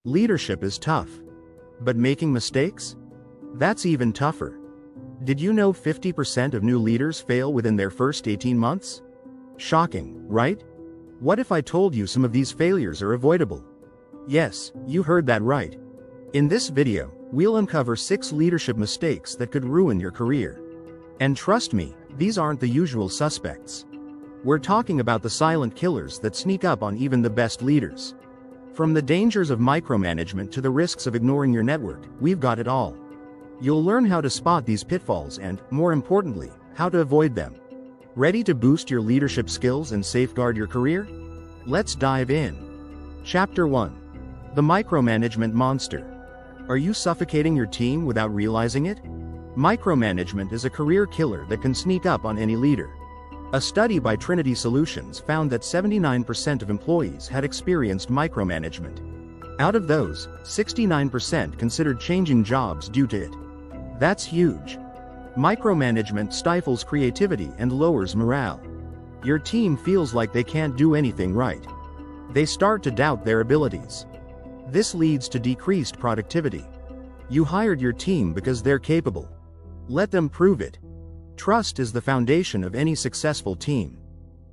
Leadership is tough. But making mistakes? That's even tougher. Did you know 50% of new leaders fail within their first 18 months? Shocking, right? What if I told you some of these failures are avoidable? Yes, you heard that right. In this video, we'll uncover 6 leadership mistakes that could ruin your career. And trust me, these aren't the usual suspects. We're talking about the silent killers that sneak up on even the best leaders. From the dangers of micromanagement to the risks of ignoring your network, we've got it all. You'll learn how to spot these pitfalls and, more importantly, how to avoid them. Ready to boost your leadership skills and safeguard your career? Let's dive in. Chapter 1. The Micromanagement Monster. Are you suffocating your team without realizing it? Micromanagement is a career killer that can sneak up on any leader. A study by Trinity Solutions found that 79% of employees had experienced micromanagement. Out of those, 69% considered changing jobs due to it. That's huge. Micromanagement stifles creativity and lowers morale. Your team feels like they can't do anything right. They start to doubt their abilities. This leads to decreased productivity. You hired your team because they're capable. Let them prove it. Trust is the foundation of any successful team.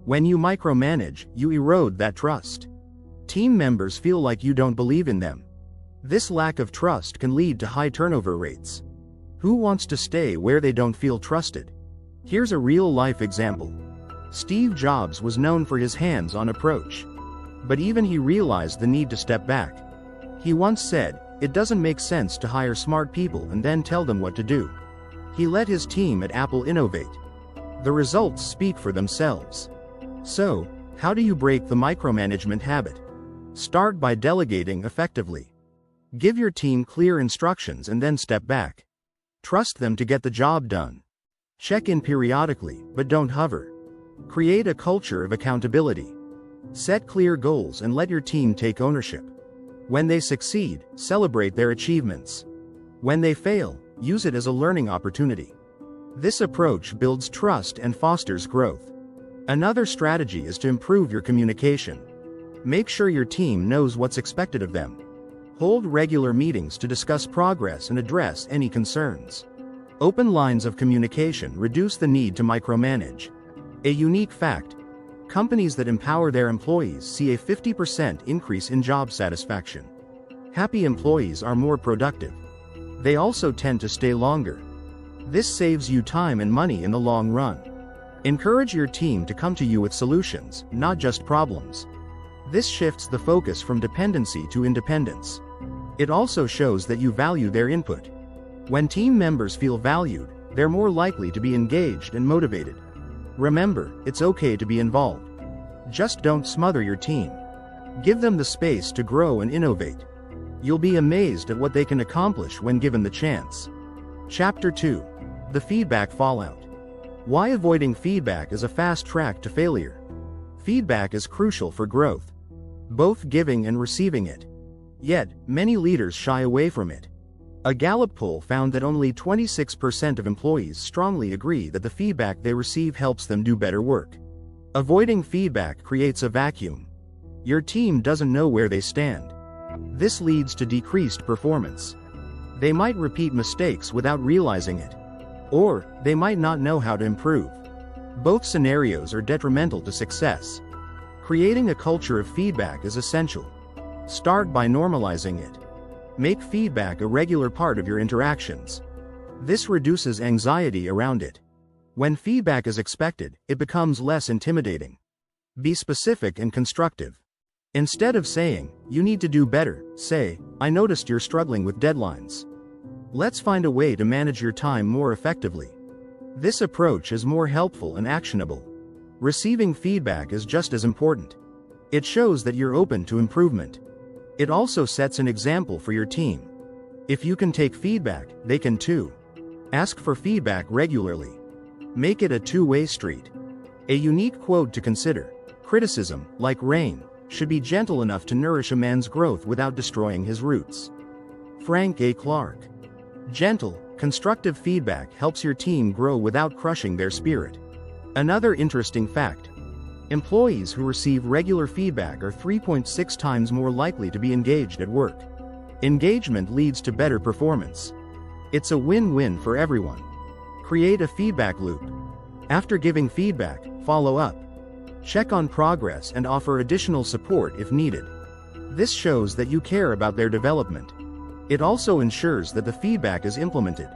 When you micromanage, you erode that trust. Team members feel like you don't believe in them. This lack of trust can lead to high turnover rates. Who wants to stay where they don't feel trusted? Here's a real-life example. Steve Jobs was known for his hands-on approach. But even he realized the need to step back. He once said, "It doesn't make sense to hire smart people and then tell them what to do." He let his team at Apple innovate. The results speak for themselves. So, how do you break the micromanagement habit? Start by delegating effectively. Give your team clear instructions and then step back. Trust them to get the job done. Check in periodically, but don't hover. Create a culture of accountability. Set clear goals and let your team take ownership. When they succeed, celebrate their achievements. When they fail, use it as a learning opportunity. This approach builds trust and fosters growth. Another strategy is to improve your communication. Make sure your team knows what's expected of them. Hold regular meetings to discuss progress and address any concerns. Open lines of communication reduce the need to micromanage. A unique fact: companies that empower their employees see a 50% increase in job satisfaction. Happy employees are more productive. They also tend to stay longer. This saves you time and money in the long run. Encourage your team to come to you with solutions, not just problems. This shifts the focus from dependency to independence. It also shows that you value their input. When team members feel valued, they're more likely to be engaged and motivated. Remember, it's okay to be involved. Just don't smother your team. Give them the space to grow and innovate. You'll be amazed at what they can accomplish when given the chance. Chapter 2. The Feedback Fallout. Why avoiding feedback is a fast track to failure. Feedback is crucial for growth, both giving and receiving it. Yet, many leaders shy away from it. A Gallup poll found that only 26% of employees strongly agree that the feedback they receive helps them do better work. Avoiding feedback creates a vacuum. Your team doesn't know where they stand. This leads to decreased performance. They might repeat mistakes without realizing it. Or, they might not know how to improve. Both scenarios are detrimental to success. Creating a culture of feedback is essential. Start by normalizing it. Make feedback a regular part of your interactions. This reduces anxiety around it. When feedback is expected, it becomes less intimidating. Be specific and constructive. Instead of saying, "You need to do better," say, "I noticed you're struggling with deadlines. Let's find a way to manage your time more effectively." This approach is more helpful and actionable. Receiving feedback is just as important. It shows that you're open to improvement. It also sets an example for your team. If you can take feedback, they can too. Ask for feedback regularly. Make it a two-way street. A unique quote to consider: criticism, like rain, should be gentle enough to nourish a man's growth without destroying his roots. Frank A. Clark. Gentle, constructive feedback helps your team grow without crushing their spirit. Another interesting fact: employees who receive regular feedback are 3.6 times more likely to be engaged at work. Engagement leads to better performance. It's a win-win for everyone. Create a feedback loop. After giving feedback, follow up. Check on progress and offer additional support if needed. This shows that you care about their development. It also ensures that the feedback is implemented.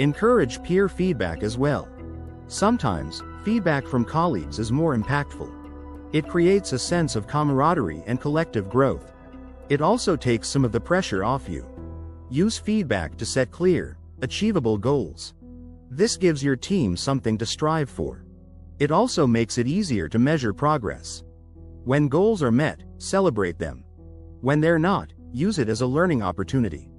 Encourage peer feedback as well. Sometimes, feedback from colleagues is more impactful. It creates a sense of camaraderie and collective growth. It also takes some of the pressure off you. Use feedback to set clear, achievable goals. This gives your team something to strive for. It also makes it easier to measure progress. When goals are met, celebrate them. When they're not, use it as a learning opportunity.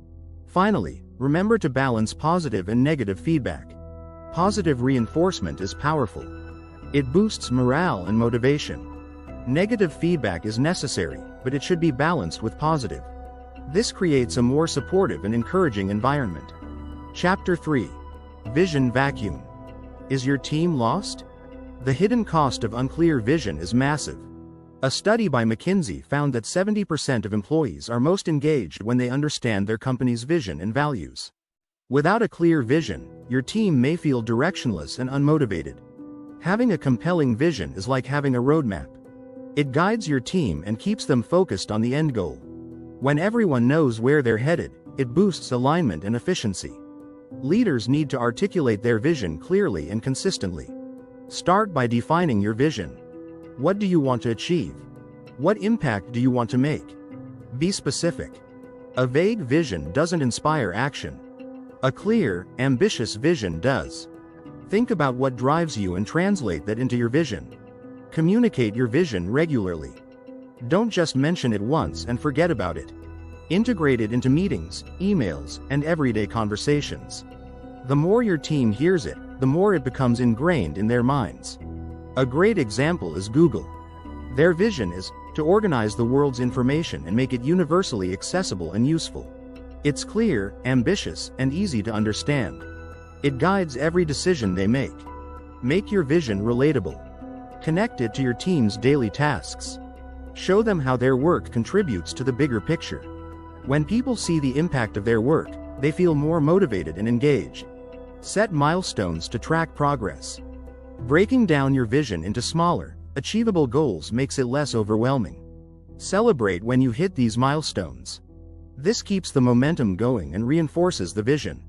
Finally, remember to balance positive and negative feedback. Positive reinforcement is powerful. It boosts morale and motivation. Negative feedback is necessary, but it should be balanced with positive. This creates a more supportive and encouraging environment. Chapter 3. Vision Vacuum. Is your team lost? The hidden cost of unclear vision is massive. A study by McKinsey found that 70% of employees are most engaged when they understand their company's vision and values. Without a clear vision, your team may feel directionless and unmotivated. Having a compelling vision is like having a roadmap. It guides your team and keeps them focused on the end goal. When everyone knows where they're headed, it boosts alignment and efficiency. Leaders need to articulate their vision clearly and consistently. Start by defining your vision. What do you want to achieve? What impact do you want to make? Be specific. A vague vision doesn't inspire action. A clear, ambitious vision does. Think about what drives you and translate that into your vision. Communicate your vision regularly. Don't just mention it once and forget about it. Integrate it into meetings, emails, and everyday conversations. The more your team hears it, the more it becomes ingrained in their minds. A great example is Google. Their vision is to organize the world's information and make it universally accessible and useful. It's clear, ambitious, and easy to understand. It guides every decision they make. Make your vision relatable. Connect it to your team's daily tasks. Show them how their work contributes to the bigger picture. When people see the impact of their work, they feel more motivated and engaged. Set milestones to track progress. Breaking down your vision into smaller, achievable goals makes it less overwhelming. Celebrate when you hit these milestones. This keeps the momentum going and reinforces the vision.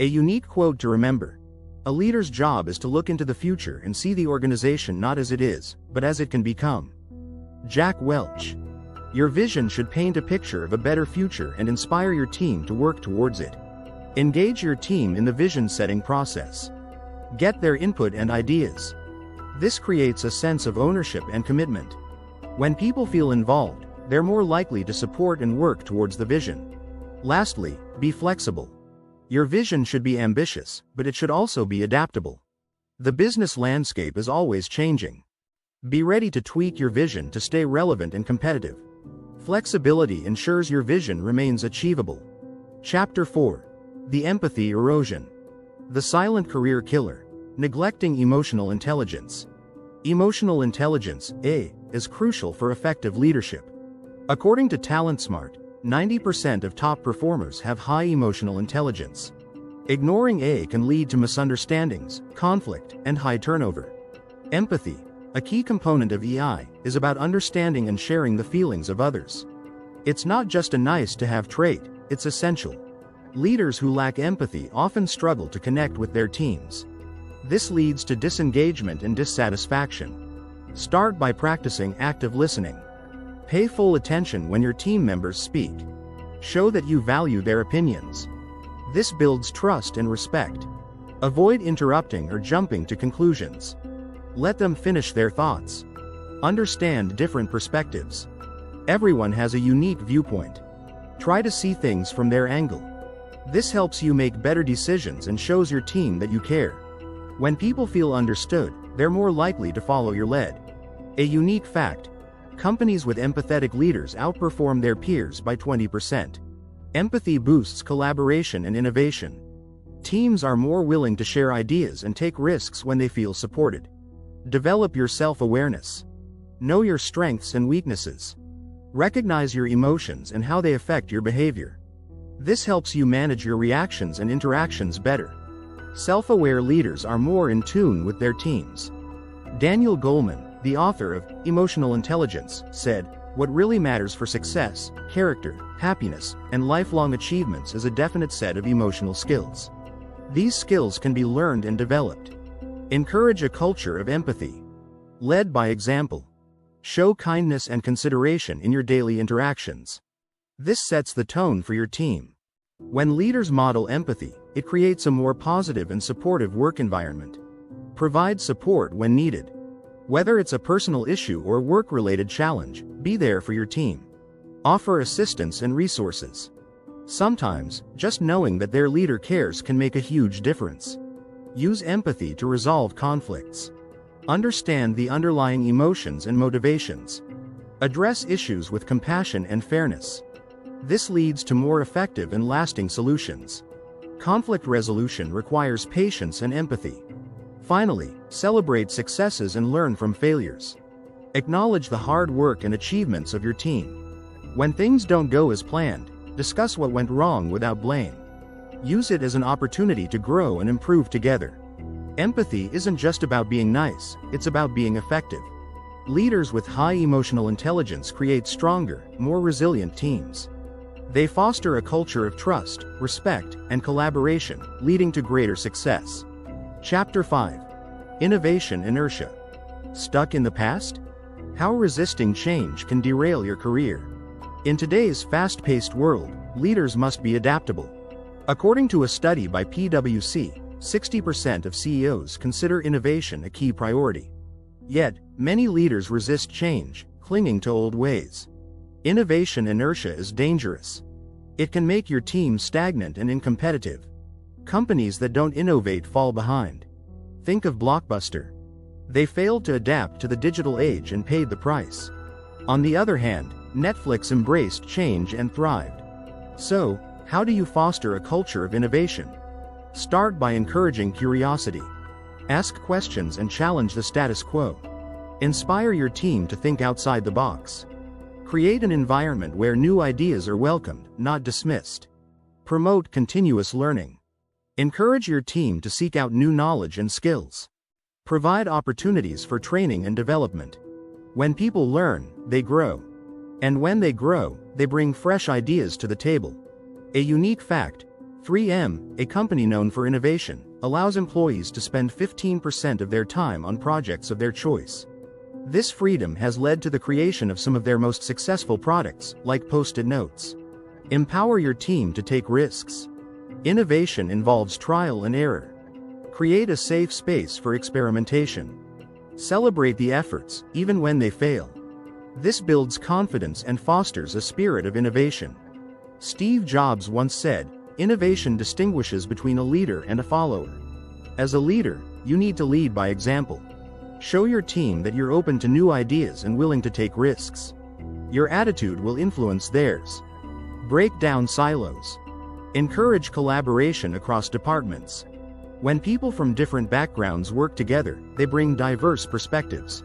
A unique quote to remember. A leader's job is to look into the future and see the organization not as it is, but as it can become. Jack Welch. Your vision should paint a picture of a better future and inspire your team to work towards it. Engage your team in the vision-setting process. Get their input and ideas. This creates a sense of ownership and commitment. When people feel involved, they're more likely to support and work towards the vision. Lastly, be flexible. Your vision should be ambitious, but it should also be adaptable. The business landscape is always changing. Be ready to tweak your vision to stay relevant and competitive. Flexibility ensures your vision remains achievable. Chapter 4. The Empathy Erosion. The Silent Career Killer. Neglecting emotional intelligence. Emotional intelligence, is crucial for effective leadership. According to TalentSmart, 90% of top performers have high emotional intelligence. Ignoring can lead to misunderstandings, conflict, and high turnover. Empathy, a key component of EI, is about understanding and sharing the feelings of others. It's not just a nice-to-have trait, it's essential. Leaders who lack empathy often struggle to connect with their teams. This leads to disengagement and dissatisfaction. Start by practicing active listening. Pay full attention when your team members speak. Show that you value their opinions. This builds trust and respect. Avoid interrupting or jumping to conclusions. Let them finish their thoughts. Understand different perspectives. Everyone has a unique viewpoint. Try to see things from their angle. This helps you make better decisions and shows your team that you care. When people feel understood, they're more likely to follow your lead. A unique fact: companies with empathetic leaders outperform their peers by 20%. Empathy boosts collaboration and innovation. Teams are more willing to share ideas and take risks when they feel supported. Develop your self-awareness. Know your strengths and weaknesses. Recognize your emotions and how they affect your behavior. This helps you manage your reactions and interactions better. Self-aware leaders are more in tune with their teams. Daniel Goleman, the author of Emotional Intelligence, said, "What really matters for success, character, happiness, and lifelong achievements is a definite set of emotional skills. These skills can be learned and developed. Encourage a culture of empathy. Lead by example. Show kindness and consideration in your daily interactions. This sets the tone for your team. When leaders model empathy, it creates a more positive and supportive work environment. Provide support when needed. Whether it's a personal issue or work-related challenge, be there for your team. Offer assistance and resources. Sometimes, just knowing that their leader cares can make a huge difference. Use empathy to resolve conflicts. Understand the underlying emotions and motivations. Address issues with compassion and fairness. This leads to more effective and lasting solutions. Conflict resolution requires patience and empathy. Finally, celebrate successes and learn from failures. Acknowledge the hard work and achievements of your team. When things don't go as planned, discuss what went wrong without blame. Use it as an opportunity to grow and improve together. Empathy isn't just about being nice, it's about being effective. Leaders with high emotional intelligence create stronger, more resilient teams. They foster a culture of trust, respect, and collaboration, leading to greater success. Chapter 5. Innovation Inertia. Stuck in the past? How resisting change can derail your career. In today's fast-paced world, leaders must be adaptable. According to a study by PwC, 60% of CEOs consider innovation a key priority. Yet, many leaders resist change, clinging to old ways. Innovation inertia is dangerous. It can make your team stagnant and uncompetitive. Companies that don't innovate fall behind. Think of Blockbuster. They failed to adapt to the digital age and paid the price. On the other hand, Netflix embraced change and thrived. So, how do you foster a culture of innovation? Start by encouraging curiosity. Ask questions and challenge the status quo. Inspire your team to think outside the box. Create an environment where new ideas are welcomed, not dismissed. Promote continuous learning. Encourage your team to seek out new knowledge and skills. Provide opportunities for training and development. When people learn, they grow. And when they grow, they bring fresh ideas to the table. A unique fact: 3M, a company known for innovation, allows employees to spend 15% of their time on projects of their choice. This freedom has led to the creation of some of their most successful products, like Post-it notes. Empower your team to take risks. Innovation involves trial and error. Create a safe space for experimentation. Celebrate the efforts, even when they fail. This builds confidence and fosters a spirit of innovation. Steve Jobs once said, "Innovation distinguishes between a leader and a follower." As a leader, you need to lead by example. Show your team that you're open to new ideas and willing to take risks. Your attitude will influence theirs. Break down silos. Encourage collaboration across departments. When people from different backgrounds work together, they bring diverse perspectives.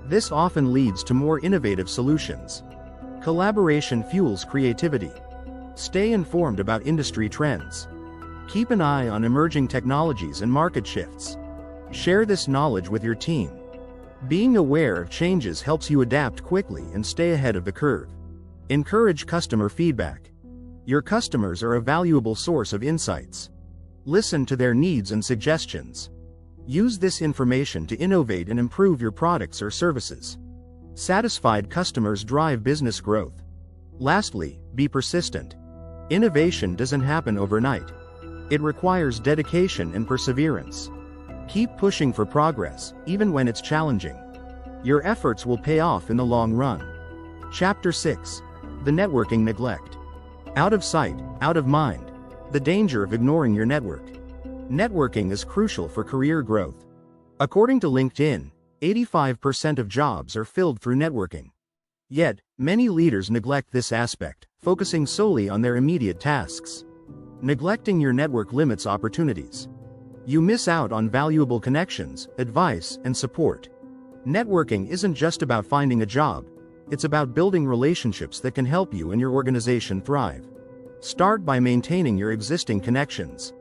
This often leads to more innovative solutions. Collaboration fuels creativity. Stay informed about industry trends. Keep an eye on emerging technologies and market shifts. Share this knowledge with your team. Being aware of changes helps you adapt quickly and stay ahead of the curve. Encourage customer feedback. Your customers are a valuable source of insights. Listen to their needs and suggestions. Use this information to innovate and improve your products or services. Satisfied customers drive business growth. Lastly, be persistent. Innovation doesn't happen overnight. It requires dedication and perseverance. Keep pushing for progress, even when it's challenging. Your efforts will pay off in the long run. Chapter 6. The Networking Neglect. Out of sight, out of mind. The danger of ignoring your network. Networking is crucial for career growth. According to LinkedIn, 85% of jobs are filled through networking. Yet, many leaders neglect this aspect, focusing solely on their immediate tasks. Neglecting your network limits opportunities. You miss out on valuable connections, advice, and support. Networking isn't just about finding a job, it's about building relationships that can help you and your organization thrive. Start by maintaining your existing connections.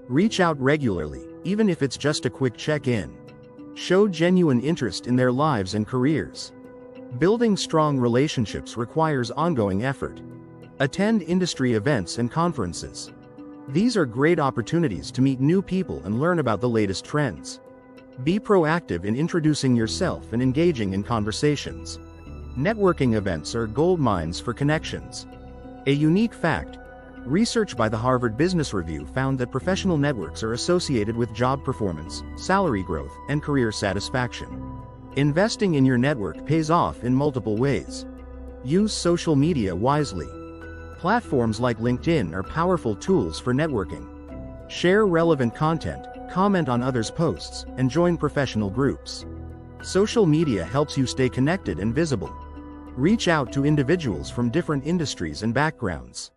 Reach out regularly, even if it's just a quick check-in. Show genuine interest in their lives and careers. Building strong relationships requires ongoing effort. Attend industry events and conferences. These are great opportunities to meet new people and learn about the latest trends. Be proactive in introducing yourself and engaging in conversations. Networking events are gold mines for connections. A unique fact: research by the Harvard Business Review found that professional networks are associated with job performance, salary growth, and career satisfaction. Investing in your network pays off in multiple ways. Use social media wisely. Platforms like LinkedIn are powerful tools for networking. Share relevant content, comment on others' posts, and join professional groups. Social media helps you stay connected and visible. Reach out to individuals from different industries and backgrounds.